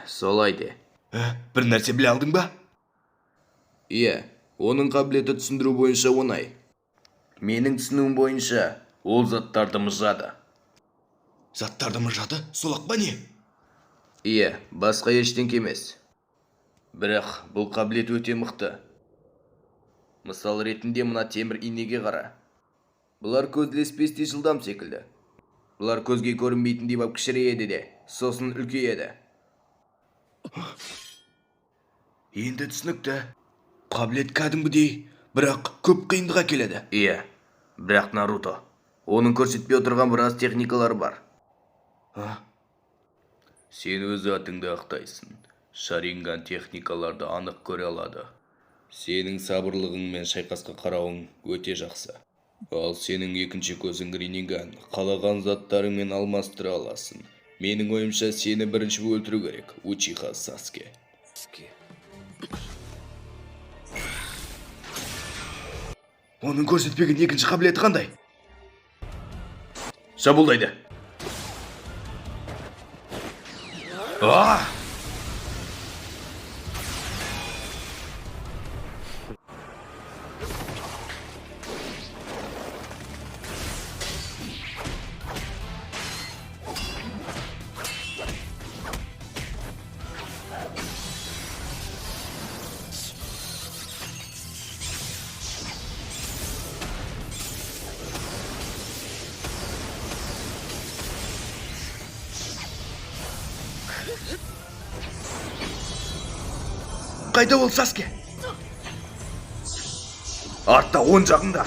Солай де. Бір нәрсе біле алдың ба? Иә, оның қабілеті түсіндіру бойынша оңай. Менің түсінуім бойынша, ол заттарды мыжады. Заттарды мыжады, сол-ақ па не? Иә, басқа ештеңке емес. Бірақ бұл қабілет өте мықты. Мысал ретінде мына темір инеге қара. Бұлар көзілеспестей жылдам секілді. Бұлар көзге көрінбейтіндей бап кішірейеді де, сосын үлкейеді. Енді түсінікті. Қабілет кәдімгідей, бірақ көп қиындық әкеледі. Иә, бірақ Наруто, оның көрсетпей отырған біраз техникалары бар. Сен өз атыңды ақтайсың. Шаринган техникаларды анық көре алады. Сенің сабырлығың мен шайқасқа қарауың өте жақсы. Ал сенің екінші көзің Риниган, қалаған заттарыңмен алмастыра аласың. Менің ойымша сені бірінші өлтіру керек, Учиха Саске. Оның көрсетпеген екінші қабілеті қандай? Шабуылдайды. Қайда ол Саске? Артта, оң жағында.